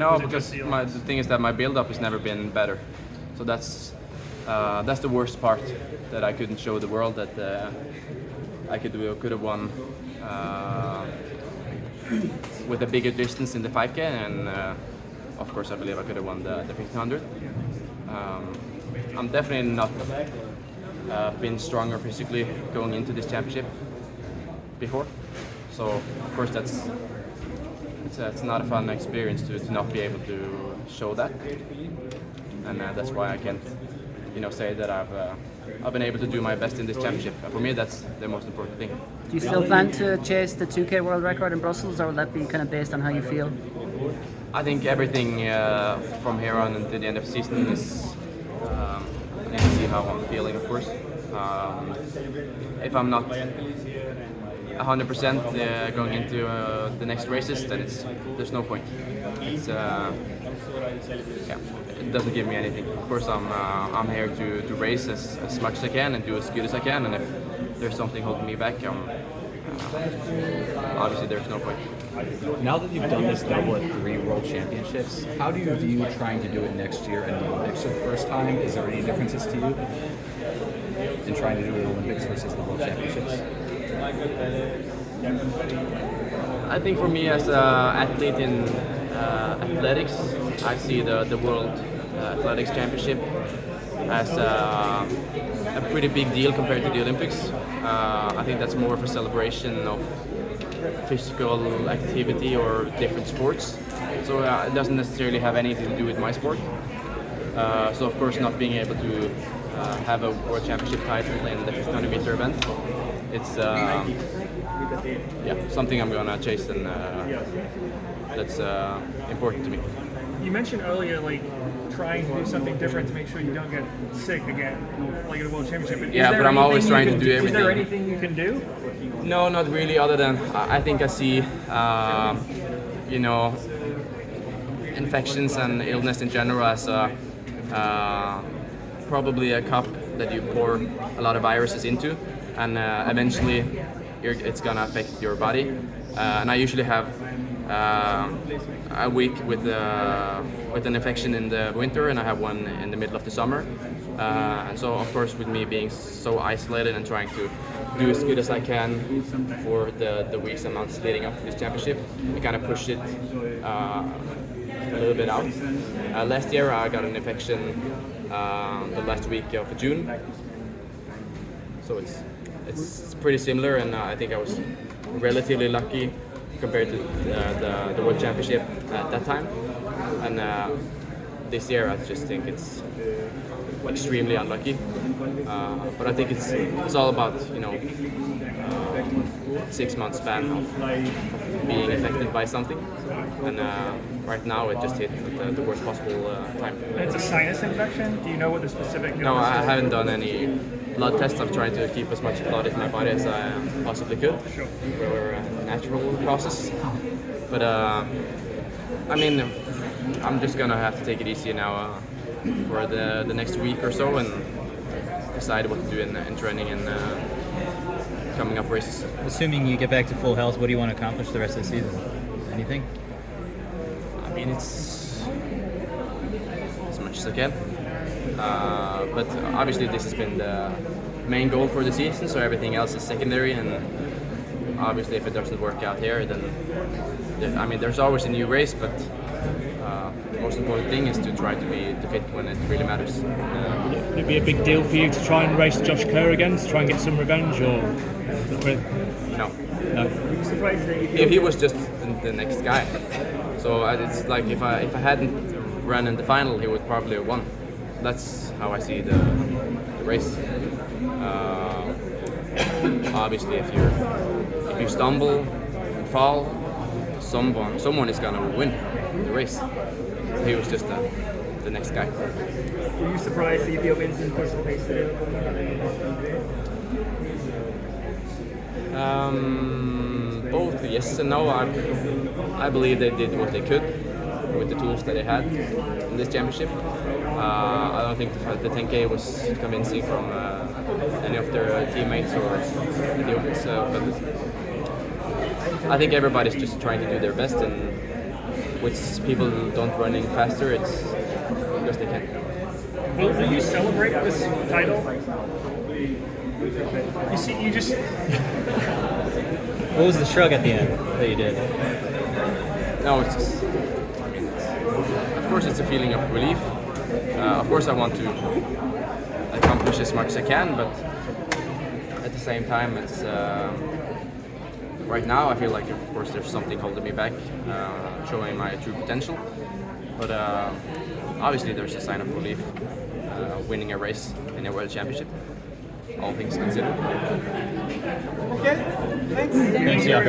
No, because the thing is that my build-up has never been better. So that's the worst part, that I couldn't show the world that I could have won with a bigger distance in the 5K, and of course I believe I could have won the 1500. I'm definitely not been stronger physically going into this championship before, so of course it's not a fun experience to not be able to show that, and that's why I can't say that I've been able to do my best in this championship. For me, that's the most important thing. Do you still plan to chase the 2K world record in Brussels, or will that be kind of based on how you feel? I think everything from here on until the end of the season is I need to see how I'm feeling, of course. If I'm not 100% going into the next races, then there's no point. It doesn't give me anything. Of course, I'm here to race as much as I can and do as good as I can, and if there's something holding me back, obviously there's no point. Now that you've done this double at 3 World Championships, how do you view trying to do it next year in the Olympics for the first time? Is there any differences to you in trying to do it in the Olympics versus the World Championships? I think for me as an athlete in athletics, I see the World Athletics Championship as a pretty big deal compared to the Olympics. I think that's more of a celebration of physical activity or different sports. So it doesn't necessarily have anything to do with my sport. So of course, not being able to have a World Championship title in the 1500 meter event, it's something I'm gonna chase, and that's important to me. You mentioned earlier, trying to do something different to make sure you don't get sick again, like at a World Championship. But I'm always trying to do everything. Is there anything you can do? No, not really, other than I think I see, infections and illness in general as probably a cup that you pour a lot of viruses into, and eventually it's gonna affect your body. And I usually have a week with an infection in the winter, and I have one in the middle of the summer. And so, of course, with me being so isolated and trying to do as good as I can for the weeks and months leading up to this championship, I kind of pushed it a little bit out. Last year, I got an infection the last week of June, so it's pretty similar, and I think I was relatively lucky compared to the World Championship at that time. And this year, I just think it's extremely unlucky. But I think it's all about 6 months span of being affected by something, and right now it just hit at the worst possible time. It's a sinus infection. Do you know what the specific? No, I haven't done any blood tests. I've tried to keep as much blood in my body as I possibly could for a natural process. But I'm just gonna have to take it easy now for the next week or so, and decide what to do in training and coming up races. Assuming you get back to full health, what do you want to accomplish the rest of the season? Anything? It's as much as I can. But obviously this has been the main goal for the season, so everything else is secondary, and obviously if it doesn't work out here, then there's always a new race, but the most important thing is to try to be fit when it really matters. Would it be a big deal for you to try and race Josh Kerr again, to try and get some revenge, or not really? No. Are you surprised that If he was just the next guy, so it's like if I hadn't run in the final, he would probably have won. That's how I see the race. Obviously, if you stumble and fall, someone is gonna win the race. He was just the next guy. Were you surprised the Ethiopians didn't push the pace today? Both yes and no. I believe they did what they could with the tools that they had in this championship. I don't think the 10K was convincing from any of their teammates or Ethiopians, but I think everybody's just trying to do their best, and with people who don't running faster, it's because they can. Will you celebrate this title? You see, you just What was the shrug at the end that you did? No, it's just, I mean, of course it's a feeling of relief. Of course I want to accomplish as much as I can, but at the same time, it's right now I feel like, of course, there's something holding me back, showing my true potential. But obviously, there's a sign of relief, winning a race in a world championship. All things considered. Thanks, Jakob.